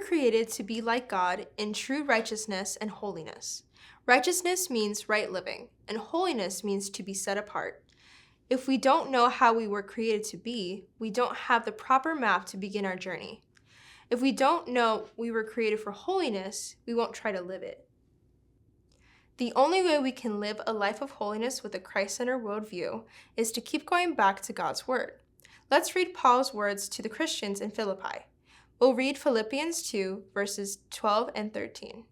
created to be like God in true righteousness and holiness. Righteousness means right living, and holiness means to be set apart. If we don't know how we were created to be, we don't have the proper map to begin our journey. If we don't know we were created for holiness, we won't try to live it. The only way we can live a life of holiness with a Christ-centered worldview is to keep going back to God's Word. Let's read Paul's words to the Christians in Philippi. We'll read Philippians 2, verses 12 and 13.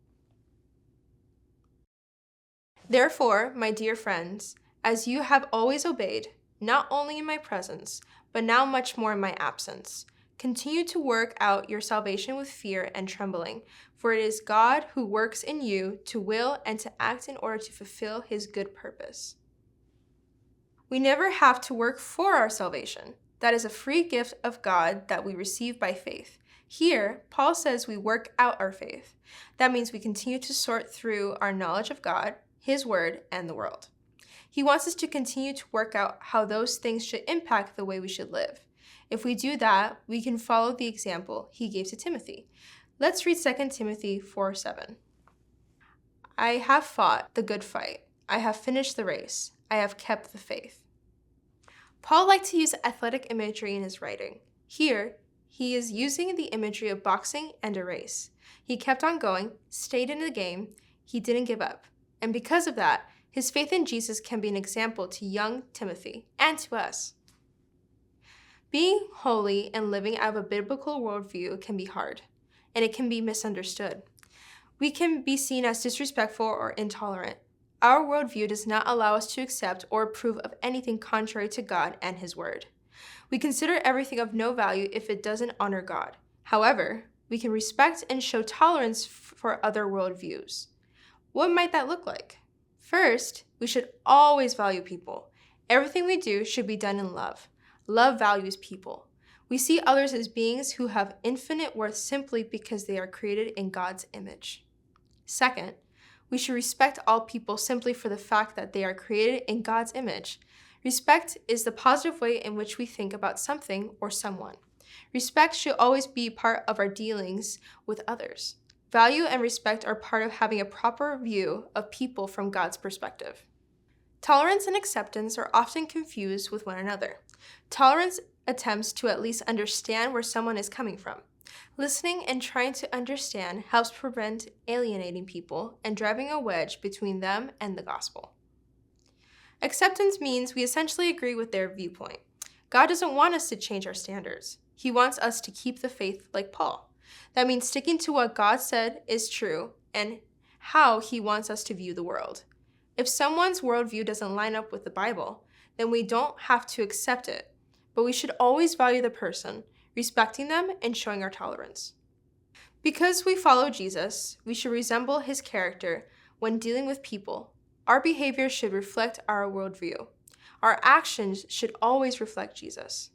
Therefore, my dear friends, as you have always obeyed, not only in my presence, but now much more in my absence, continue to work out your salvation with fear and trembling, for it is God who works in you to will and to act in order to fulfill his good purpose. We never have to work for our salvation. That is a free gift of God that we receive by faith. Here, Paul says we work out our faith. That means we continue to sort through our knowledge of God, his word, and the world. He wants us to continue to work out how those things should impact the way we should live. If we do that, we can follow the example he gave to Timothy. Let's read 2 Timothy 4:7. I have fought the good fight. I have finished the race. I have kept the faith. Paul liked to use athletic imagery in his writing. Here, he is using the imagery of boxing and a race. He kept on going, stayed in the game, he didn't give up. And because of that, his faith in Jesus can be an example to young Timothy and to us. Being holy and living out of a biblical worldview can be hard, and it can be misunderstood. We can be seen as disrespectful or intolerant. Our worldview does not allow us to accept or approve of anything contrary to God and his word. We consider everything of no value if it doesn't honor God. However, we can respect and show tolerance for other worldviews. What might that look like? First, we should always value people. Everything we do should be done in love. Love values people. We see others as beings who have infinite worth simply because they are created in God's image. Second, we should respect all people simply for the fact that they are created in God's image. Respect is the positive way in which we think about something or someone. Respect should always be part of our dealings with others. Value and respect are part of having a proper view of people from God's perspective. Tolerance and acceptance are often confused with one another. Tolerance attempts to at least understand where someone is coming from. Listening and trying to understand helps prevent alienating people and driving a wedge between them and the gospel. Acceptance means we essentially agree with their viewpoint. God doesn't want us to change our standards. He wants us to keep the faith like Paul. That means sticking to what God said is true and how he wants us to view the world. If someone's worldview doesn't line up with the Bible, then we don't have to accept it, but we should always value the person, respecting them and showing our tolerance. Because we follow Jesus, we should resemble his character when dealing with people. Our behavior should reflect our worldview. Our actions should always reflect Jesus.